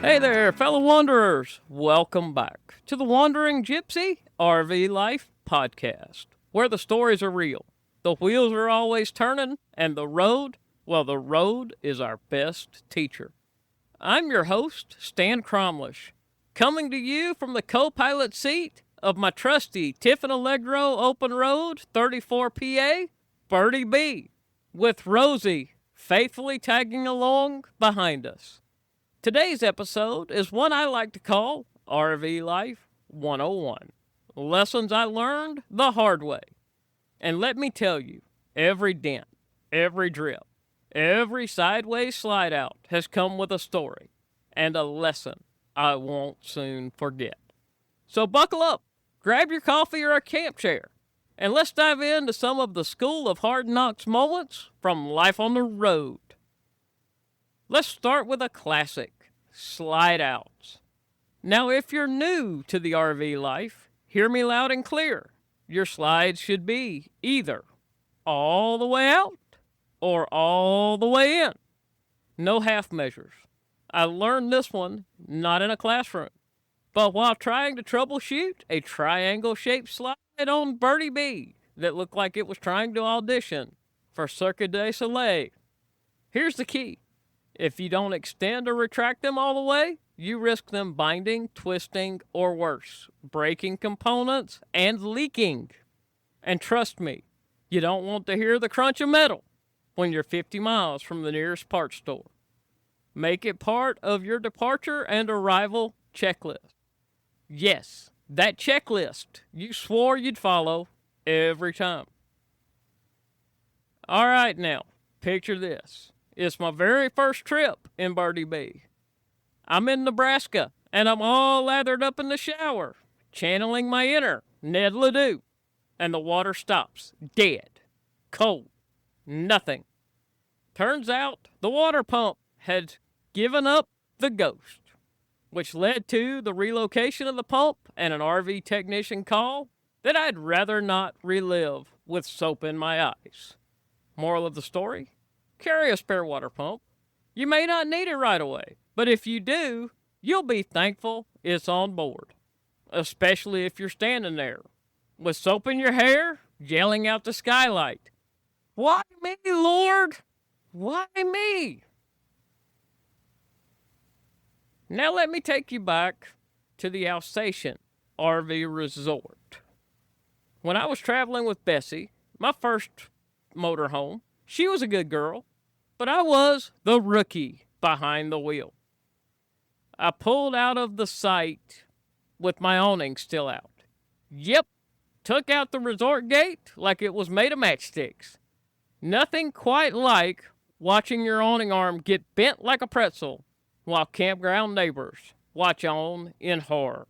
Hey there, fellow wanderers. Welcome back to the Wandering Gypsy RV Life podcast, where the stories are real, the wheels are always turning, and the road is our best teacher. I'm your host, Stan Cromlish, coming to you from the co-pilot seat of my trusty Tiffin Allegro Open Road 34 PA, Bertie Bea, with Rosie faithfully tagging along behind us. Today's episode is one I like to call RV Life 101. Lessons I learned the hard way. And let me tell you, every dent, every drip, every sideways slide out has come with a story and a lesson I won't soon forget. So buckle up, grab your coffee or a camp chair, and let's dive into some of the School of Hard Knocks moments from life on the road. Let's start with a classic, slide outs. Now, if you're new to the RV life, hear me loud and clear. Your slides should be either all the way out or all the way in. No half measures. I learned this one not in a classroom, but while trying to troubleshoot a triangle-shaped slide on Bertie Bea that looked like it was trying to audition for Cirque du Soleil. Here's the key. If you don't extend or retract them all the way, you risk them binding, twisting, or worse, breaking components and leaking. And trust me, you don't want to hear the crunch of metal when you're 50 miles from the nearest parts store. Make it part of your departure and arrival checklist. Yes, that checklist you swore you'd follow every time. All right now, picture this. It's my very first trip in Bertie Bea. I'm in Nebraska, and I'm all lathered up in the shower, channeling my inner Ned Ledoux, and the water stops, dead, cold, nothing. Turns out the water pump had given up the ghost, which led to the relocation of the pump and an RV technician call that I'd rather not relive with soap in my eyes. Moral of the story? Carry a spare water pump. You may not need it right away, but if you do, you'll be thankful it's on board. Especially if you're standing there, with soap in your hair, yelling out the skylight. Why me, Lord? Why me? Now let me take you back to the Alsatian RV Resort. When I was traveling with Bessie, my first motorhome, she was a good girl, but I was the rookie behind the wheel. I pulled out of the site with my awning still out. Yep, took out the resort gate like it was made of matchsticks. Nothing quite like watching your awning arm get bent like a pretzel while campground neighbors watch on in horror.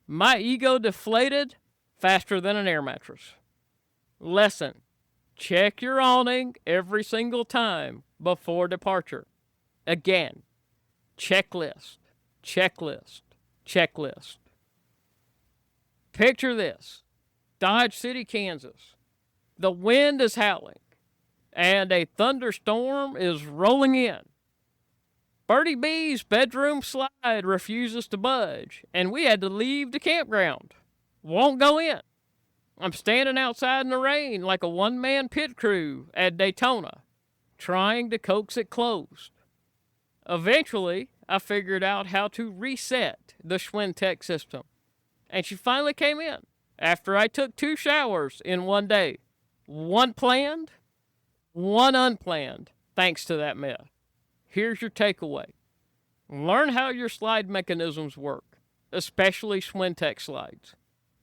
My ego deflated faster than an air mattress. Lesson. Check your awning every single time before departure. Again, checklist, checklist, checklist. Picture this. Dodge City, Kansas. The wind is howling, and a thunderstorm is rolling in. Bertie Bea's bedroom slide refuses to budge, and we had to leave the campground. Won't go in. I'm standing outside in the rain like a one-man pit crew at Daytona, trying to coax it closed. Eventually, I figured out how to reset the Schwintek system, and she finally came in after I took 2 showers in one day. One planned, one unplanned, thanks to that mess. Here's your takeaway. Learn how your slide mechanisms work, especially Schwintek slides.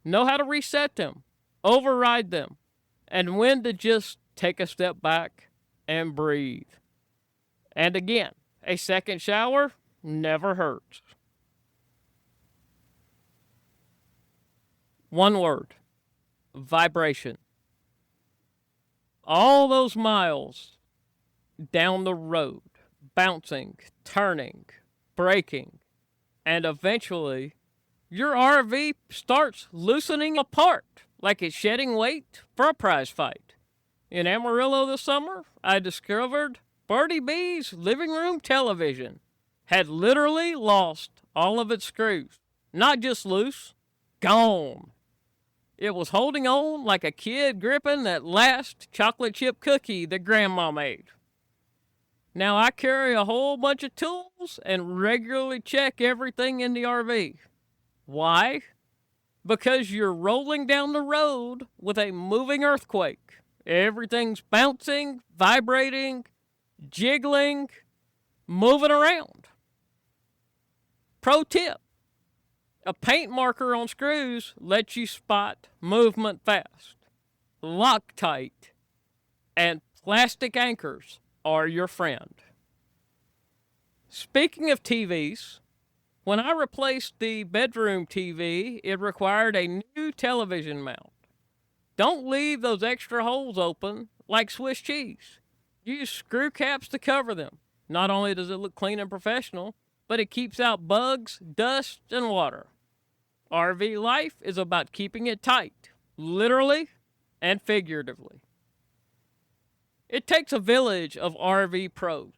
Know how to reset them, override them, and when to just take a step back and breathe. And again, a second shower never hurts. One word. Vibration. All those miles down the road, bouncing, turning, braking, and eventually your RV starts loosening apart like it's shedding weight for a prize fight. In Amarillo this summer, I discovered Bertie Bea's living room television had literally lost all of its screws. Not just loose, gone. It was holding on like a kid gripping that last chocolate chip cookie that Grandma made. Now, I carry a whole bunch of tools and regularly check everything in the RV. Why? Because you're rolling down the road with a moving earthquake. Everything's bouncing, vibrating, jiggling, moving around. Pro tip: a paint marker on screws lets you spot movement fast. Loctite and plastic anchors are your friend. Speaking of TVs, when I replaced the bedroom TV, it required a new television mount. Don't leave those extra holes open like Swiss cheese. Use screw caps to cover them. Not only does it look clean and professional, but it keeps out bugs, dust, and water. RV life is about keeping it tight, literally and figuratively. It takes a village of RV pros.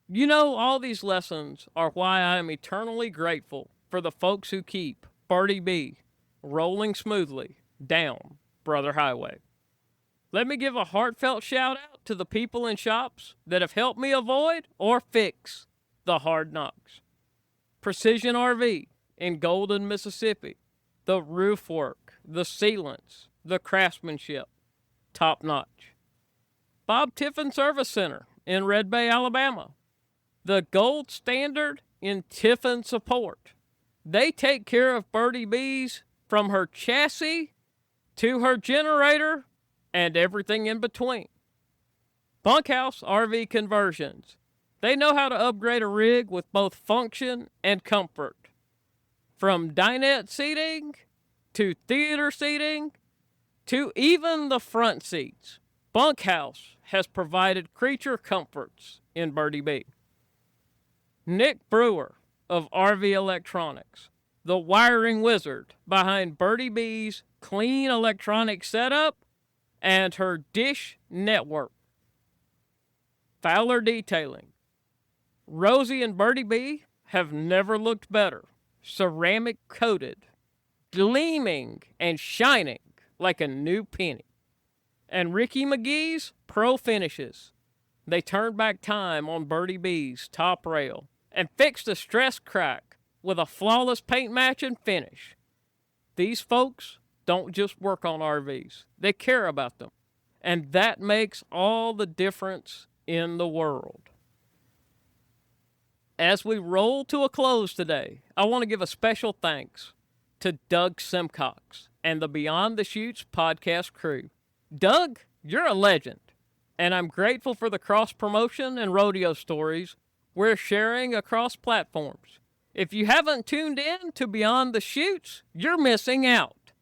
You know, all these lessons are why I am eternally grateful for the folks who keep Bertie Bea rolling smoothly down Brother Highway. Let me give a heartfelt shout out to the people in shops that have helped me avoid or fix the hard knocks. Precision RV in Golden, Mississippi. The roof work, the sealants, the craftsmanship, top notch. Bob Tiffin Service Center in Red Bay, Alabama. The gold standard in Tiffin support. They take care of Bertie Bea's from her chassis to her generator and everything in between. Bunkhouse RV Conversions. They know how to upgrade a rig with both function and comfort. From dinette seating to theater seating to even the front seats, Bunkhouse has provided creature comforts in Bertie Bea. Nick Brewer of RV Electronics, the wiring wizard behind Bertie Bea's clean electronic setup and her dish network. Fowler Detailing. Rosie and Bertie Bea have never looked better. Ceramic coated, gleaming and shining like a new penny. And Ricky McGee's Pro Finishes. They turned back time on Bertie Bea's top rail and fixed a stress crack with a flawless paint match and finish. These folks don't just work on RVs. They care about them. And that makes all the difference in the world. As we roll to a close today, I want to give a special thanks to Doug Simcox and the Beyond the Chutes podcast crew. Doug, you're a legend, and I'm grateful for the cross-promotion and rodeo stories we're sharing across platforms. If you haven't tuned in to Beyond the Chutes, you're missing out.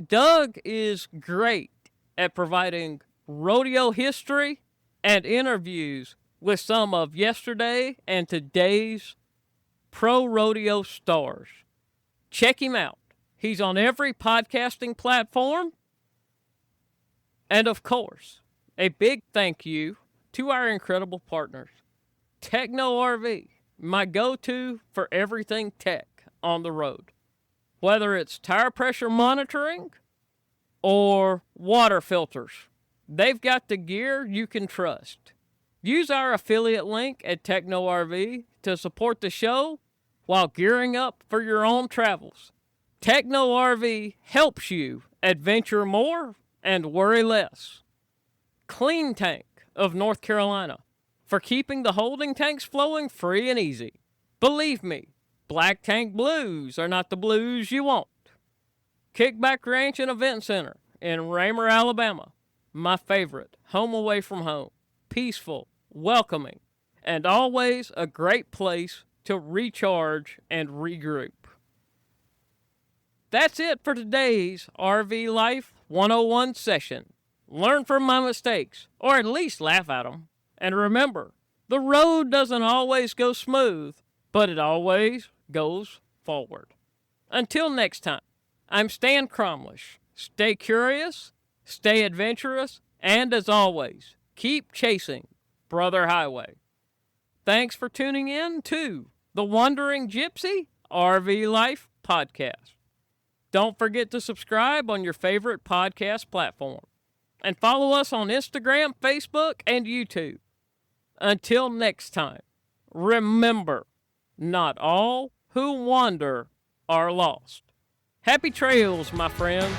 Doug is great at providing rodeo history and interviews with some of yesterday and today's pro rodeo stars. Check him out. He's on every podcasting platform. And of course, a big thank you to our incredible partners. Techno RV, my go-to for everything tech on the road. Whether it's tire pressure monitoring or water filters, they've got the gear you can trust. Use our affiliate link at Techno RV to support the show while gearing up for your own travels. Techno RV helps you adventure more and worry less. Clean Tank of North Carolina for keeping the holding tanks flowing free and easy. Believe me, black tank blues are not the blues you want. Kickback Ranch and Event Center in Raymer, Alabama. My favorite, home away from home. Peaceful, welcoming, and always a great place to recharge and regroup. That's it for today's RV Life 101 session. Learn from my mistakes, or at least laugh at them. And remember, the road doesn't always go smooth, but it always goes forward. Until next time, I'm Stan Cromlish. Stay curious, stay adventurous, and as always, keep chasing Brother Highway. Thanks for tuning in to the the Wandering Gypsy RV Life Podcast. Don't forget to subscribe on your favorite podcast platform. And follow us on Instagram, Facebook, and YouTube. Until next time, remember, not all who wander are lost. Happy trails, my friends.